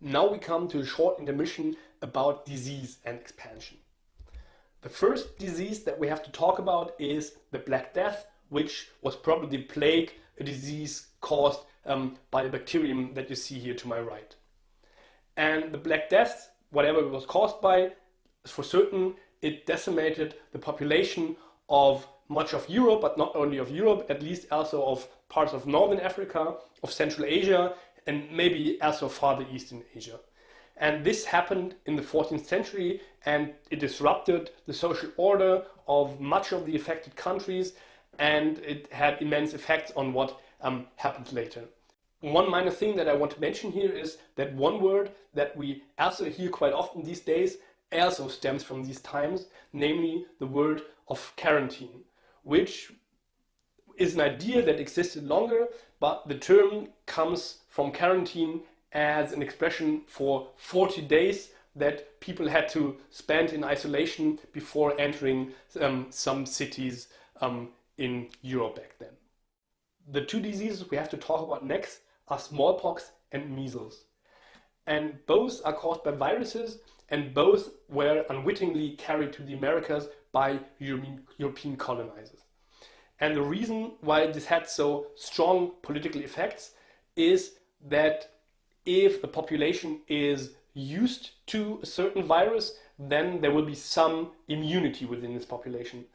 Now we come to a short intermission about disease and expansion. The first disease that we have to talk about is the Black Death, which was probably the plague, a disease caused by a bacterium that you see here to my right. And the Black Death, whatever it was caused by, for certain, it decimated the population of much of Europe, but not only of Europe, at least also of parts of Northern Africa, of Central Asia, and maybe also farther Eastern Asia. And this happened in the 14th century, and it disrupted the social order of much of the affected countries, and it had immense effects on what happened later. One minor thing that I want to mention here is that one word that we also hear quite often these days also stems from these times, namely the word of quarantine, which is an idea that existed longer, but the term comes from quarantine as an expression for 40 days that people had to spend in isolation before entering some cities in Europe back then. The two diseases we have to talk about next are smallpox and measles. And both are caused by viruses, and both were unwittingly carried to the Americas by European colonizers. And the reason why this had so strong political effects is that if the population is used to a certain virus, then there will be some immunity within this population.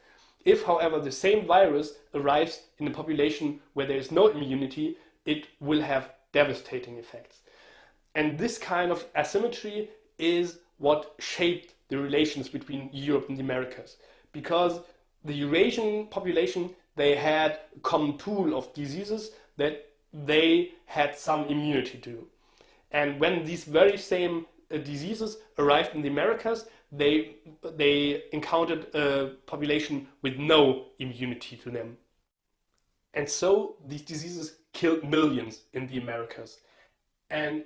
If, however, the same virus arrives in a population where there is no immunity, it will have devastating effects. And this kind of asymmetry is what shaped the relations between Europe and the Americas. Because the Eurasian population, they had a common pool of diseases that they had some immunity to. And when these very same diseases arrived in the Americas, they encountered a population with no immunity to them. And so these diseases killed millions in the Americas. And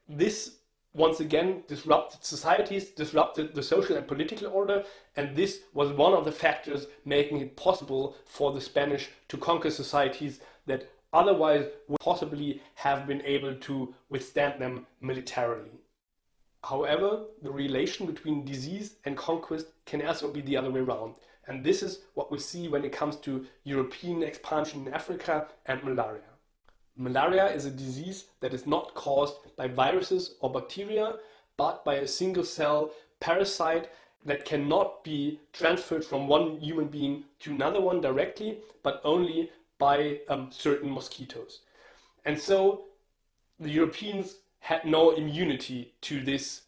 this once again disrupted societies, disrupted the social and political order, and this was one of the factors making it possible for the Spanish to conquer societies that otherwise would possibly have been able to withstand them militarily. However, the relation between disease and conquest can also be the other way around, and this is what we see when it comes to European expansion in Africa and malaria. Malaria is a disease that is not caused by viruses or bacteria, but by a single cell parasite that cannot be transferred from one human being to another one directly, but only by certain mosquitoes. And so the Europeans had no immunity to this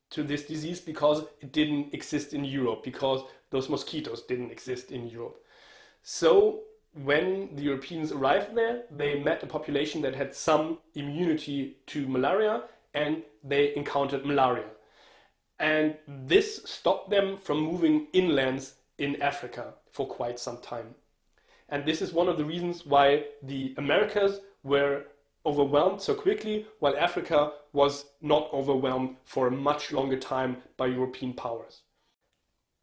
disease because it didn't exist in Europe, because those mosquitoes didn't exist in Europe. So when the Europeans arrived there, they met a population that had some immunity to malaria, and they encountered malaria. And this stopped them from moving inlands in Africa for quite some time. And this is one of the reasons why the Americas were overwhelmed so quickly, while Africa was not overwhelmed for a much longer time by European powers.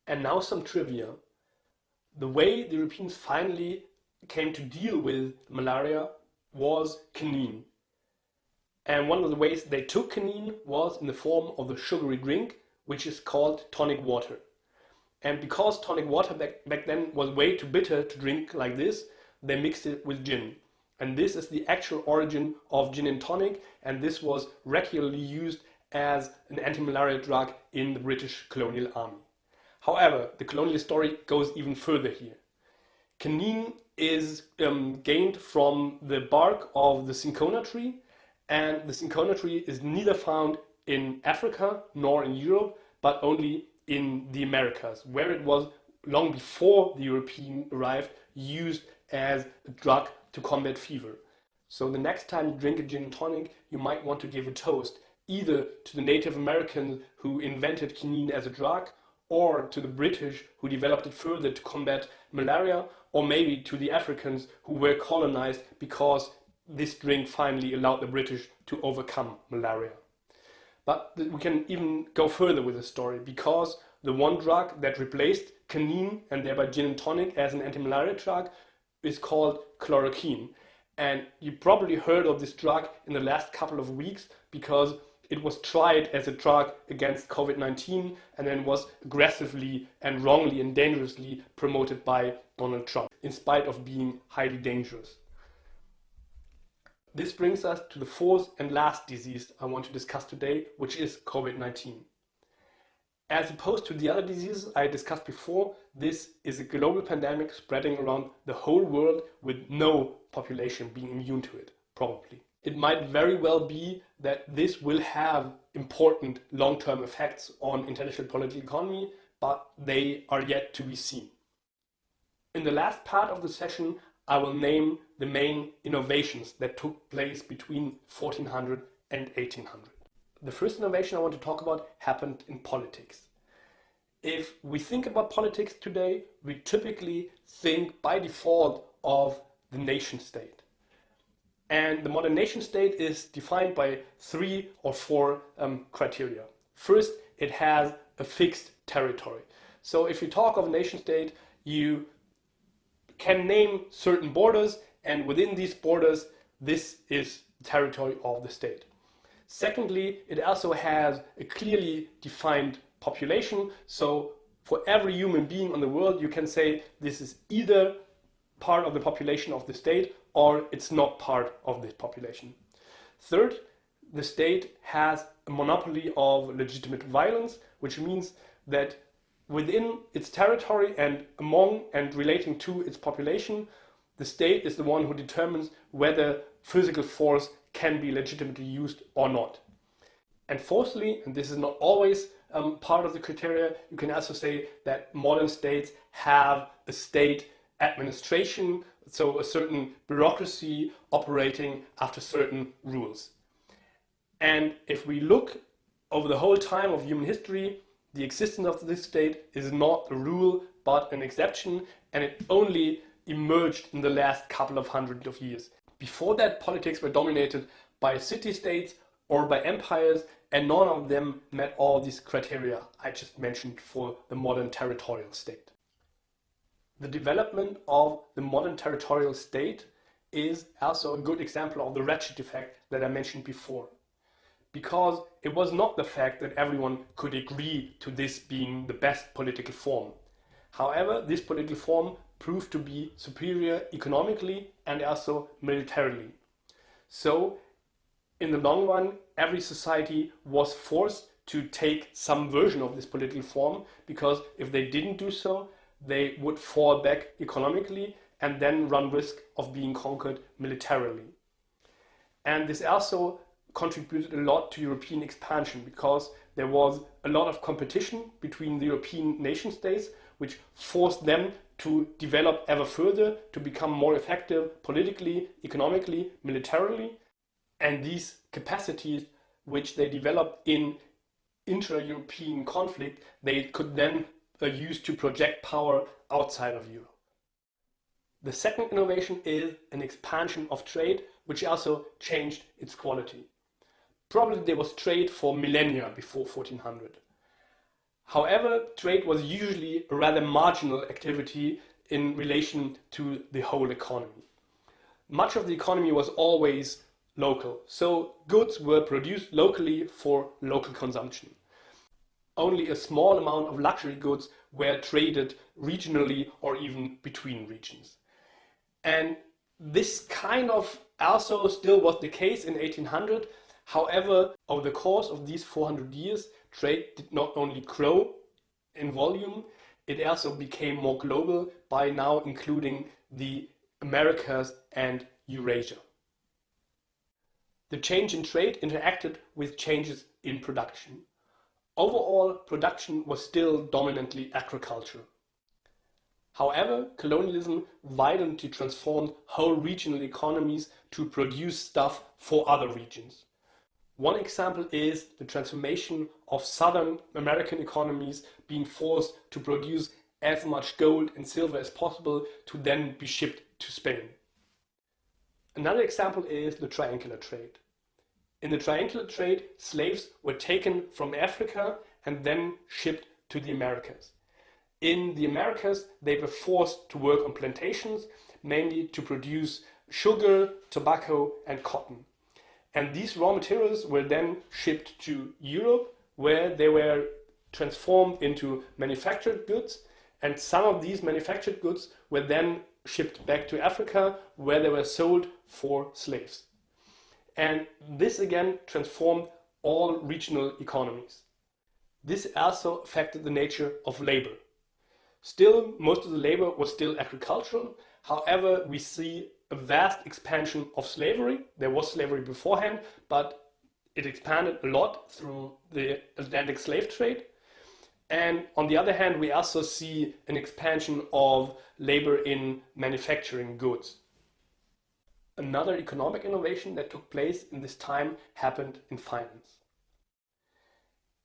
And now some trivia. The way the Europeans finally came to deal with malaria was quinine. And one of the ways they took quinine was in the form of a sugary drink, which is called tonic water. And because tonic water back then was way too bitter to drink like this, they mixed it with gin. And this is the actual origin of gin and tonic, and this was regularly used as an anti-malaria drug in the British colonial army. However, the colonial story goes even further here. Quinine is gained from the bark of the cinchona tree, and the cinchona tree is neither found in Africa nor in Europe, but only in the Americas, where it was long before the European arrived used as a drug to combat fever. So the next time you drink a gin and tonic, you might want to give a toast either to the Native Americans who invented quinine as a drug, or to the British who developed it further to combat malaria, or maybe to the Africans who were colonized because this drink finally allowed the British to overcome malaria. But we can even go further with the story, because the one drug that replaced quinine and thereby gin and tonic as an anti-malaria drug is called chloroquine. And you probably heard of this drug in the last couple of weeks because it was tried as a drug against COVID-19 and then was aggressively and wrongly and dangerously promoted by Donald Trump, in spite of being highly dangerous. This brings us to the fourth and last disease I want to discuss today, which is COVID-19. As opposed to the other diseases I discussed before, this is a global pandemic spreading around the whole world with no population being immune to it, probably. It might very well be that this will have important long-term effects on international political economy, but they are yet to be seen. In the last part of the session, I will name the main innovations that took place between 1400 and 1800. The first innovation I want to talk about happened in politics. If we think about politics today, we typically think by default of the nation state. And the modern nation state is defined by 3 or 4 criteria. First, it has a fixed territory. So if you talk of a nation state, you can name certain borders, and within these borders, this is the territory of the state. Secondly, it also has a clearly defined population. So for every human being on the world, you can say this is either part of the population of the state or it's not part of this population. Third, the state has a monopoly of legitimate violence, which means that within its territory and among and relating to its population, the state is the one who determines whether physical force can be legitimately used or not. And fourthly, and this is not always part of the criteria, you can also say that modern states have a state administration, so a certain bureaucracy operating after certain rules. And if we look over the whole time of human history, the existence of this state is not a rule but an exception, and it only emerged in the last couple of hundred of years. Before that, politics were dominated by city-states or by empires, and none of them met all these criteria I just mentioned for the modern territorial state. The development of the modern territorial state is also a good example of the ratchet effect that I mentioned before. Because it was not the fact that everyone could agree to this being the best political form. However, this political form proved to be superior economically and also militarily. So, in the long run, every society was forced to take some version of this political form, because if they didn't do so, they would fall back economically and then run risk of being conquered militarily. And this also contributed a lot to European expansion, because there was a lot of competition between the European nation states, which forced them to develop ever further, to become more effective politically, economically, militarily. And these capacities which they developed in intra-European conflict, they could then use to project power outside of Europe. The second innovation is an expansion of trade, which also changed its quality. Probably there was trade for millennia before 1400. However, trade was usually a rather marginal activity in relation to the whole economy. Much of the economy was always local, so goods were produced locally for local consumption. Only a small amount of luxury goods were traded regionally or even between regions. And this kind of also still was the case in 1800. However, over the course of these 400 years, trade did not only grow in volume, it also became more global by now including the Americas and Eurasia. The change in trade interacted with changes in production. Overall, production was still dominantly agricultural. However, colonialism violently transformed whole regional economies to produce stuff for other regions. One example is the transformation of Southern American economies being forced to produce as much gold and silver as possible to then be shipped to Spain. Another example is the triangular trade. In the triangular trade, slaves were taken from Africa and then shipped to the Americas. In the Americas, they were forced to work on plantations, mainly to produce sugar, tobacco, and cotton. And these raw materials were then shipped to Europe, where they were transformed into manufactured goods. And some of these manufactured goods were then shipped back to Africa, where they were sold for slaves. And this again transformed all regional economies. This also affected the nature of labor. Still, most of the labor was still agricultural. However, we see a vast expansion of slavery. There was slavery beforehand, but it expanded a lot through the Atlantic slave trade. And on the other hand, we also see an expansion of labor in manufacturing goods. Another economic innovation that took place in this time happened in finance.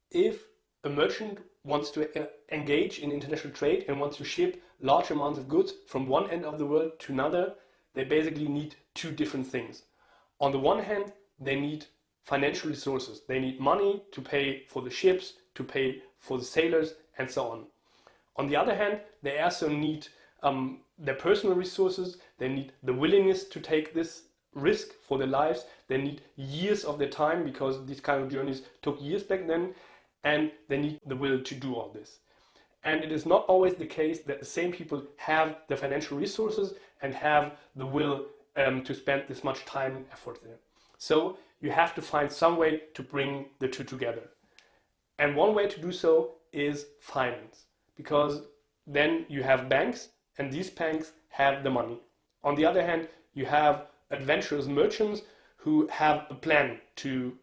If a merchant wants to engage in international trade and wants to ship large amounts of goods from one end of the world to another, they basically need two different things. On the one hand, they need financial resources. They need money to pay for the ships, to pay for the sailors, and so on. On the other hand, they also need their personal resources. They need the willingness to take this risk for their lives. They need years of their time, because these kind of journeys took years back then, and they need the will to do all this. And it is not always the case that the same people have the financial resources and have the will to spend this much time and effort there. So you have to find some way to bring the two together. And one way to do so is finance, because then you have banks, and these banks have the money. On the other hand, you have adventurous merchants who have a plan to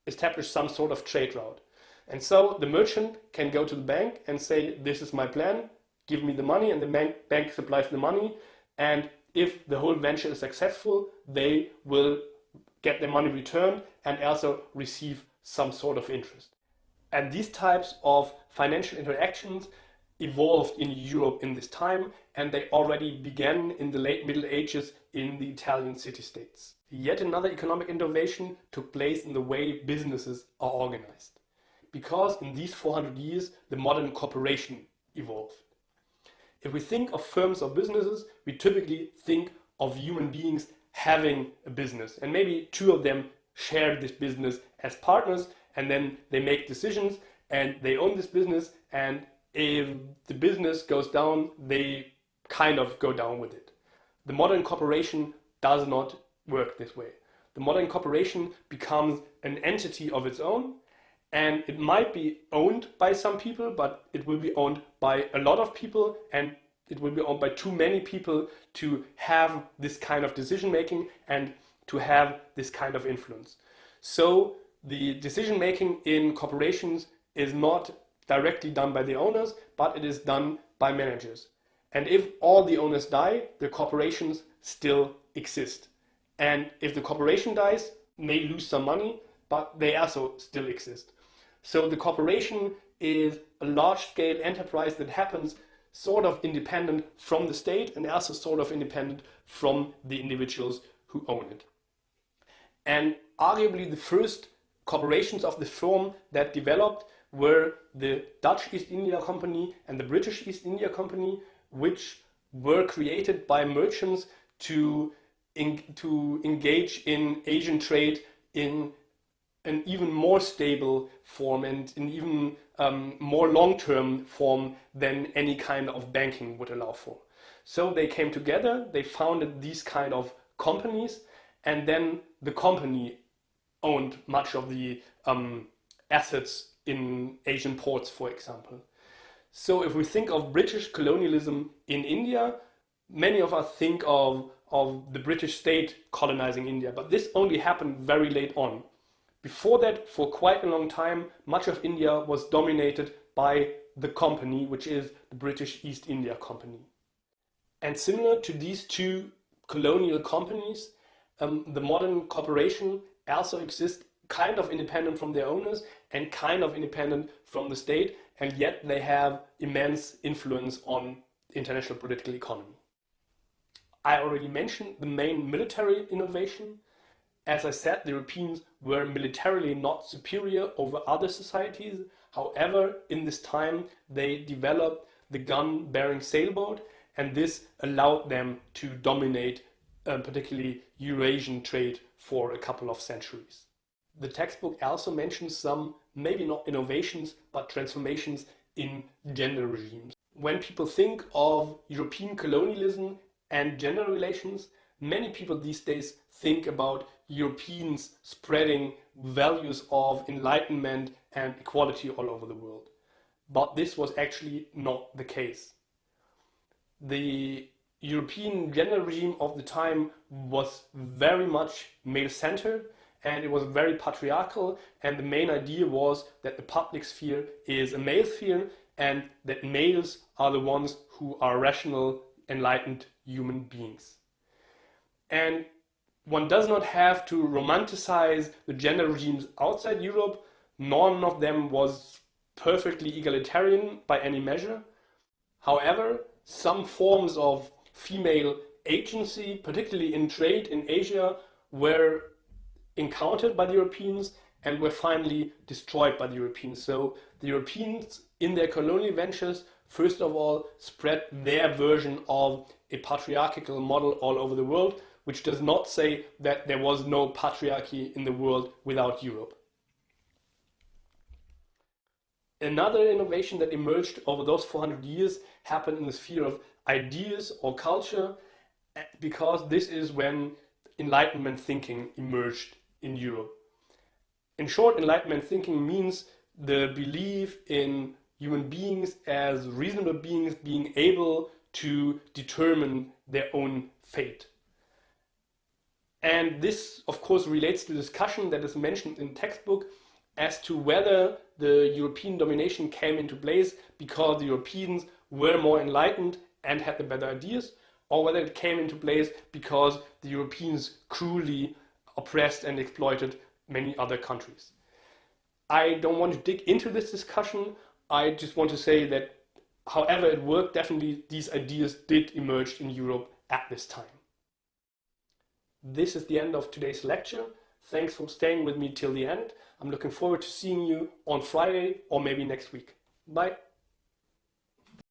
establish some sort of trade route. And so the merchant can go to the bank and say, this is my plan, give me the money, and the bank supplies the money. And if the whole venture is successful, they will get their money returned and also receive some sort of interest. And these types of financial interactions evolved in Europe in this time, and they already began in the late Middle Ages in the Italian city-states. Yet another economic innovation took place in the way businesses are organized, because in these 400 years the modern corporation evolved. If we think of firms or businesses, we typically think of human beings having a business, and maybe two of them share this business as partners, and then they make decisions and they own this business, and if the business goes down, they kind of go down with it. The modern corporation does not work this way. The modern corporation becomes an entity of its own, and it might be owned by some people, but it will be owned by a lot of people, and it will be owned by too many people to have this kind of decision making and to have this kind of influence. So the decision making in corporations is not directly done by the owners, but it is done by managers. And if all the owners die, the corporations still exist. And if the corporation dies, may lose some money, but they also still exist. So the corporation is a large-scale enterprise that happens sort of independent from the state and also sort of independent from the individuals who own it. And arguably the first corporations of this form that developed were the Dutch East India Company and the British East India Company, which were created by merchants to engage in Asian trade in an even more stable form and an even more long-term form than any kind of banking would allow for. So they came together, they founded these kind of companies, and then the company owned much of the assets in Asian ports, for example. So if we think of British colonialism in India, many of us think of the British state colonizing India, but this only happened very late on. Before that, for quite a long time, much of India was dominated by the company, which is the British East India Company. And similar to these two colonial companies, the modern corporation also exists kind of independent from their owners and kind of independent from the state, and yet they have immense influence on the international political economy. I already mentioned the main military innovation. As I said, the Europeans were militarily not superior over other societies. However, in this time, they developed the gun-bearing sailboat, and this allowed them to dominate particularly Eurasian trade for a couple of centuries. The textbook also mentions some, maybe not innovations, but transformations in gender regimes. When people think of European colonialism and gender relations, many people these days think about Europeans spreading values of enlightenment and equality all over the world. But this was actually not the case. The European gender regime of the time was very much male-centered, and it was very patriarchal, and the main idea was that the public sphere is a male sphere and that males are the ones who are rational, enlightened human beings. And one does not have to romanticize the gender regimes outside Europe. None of them was perfectly egalitarian by any measure. However, some forms of female agency, particularly in trade in Asia, were encountered by the Europeans and were finally destroyed by the Europeans. So the Europeans, in their colonial ventures, first of all spread their version of a patriarchal model all over the world, which does not say that there was no patriarchy in the world without Europe. Another innovation that emerged over those 400 years happened in the sphere of ideas or culture, because this is when Enlightenment thinking emerged in Europe. In short, Enlightenment thinking means the belief in human beings as reasonable beings being able to determine their own fate. And this, of course, relates to the discussion that is mentioned in the textbook as to whether the European domination came into place because the Europeans were more enlightened and had the better ideas, or whether it came into place because the Europeans cruelly oppressed and exploited many other countries. I don't want to dig into this discussion. I just want to say that however it worked, definitely these ideas did emerge in Europe at this time. This is the end of today's lecture. Thanks for staying with me till the end. I'm looking forward to seeing you on Friday or maybe next week. Bye.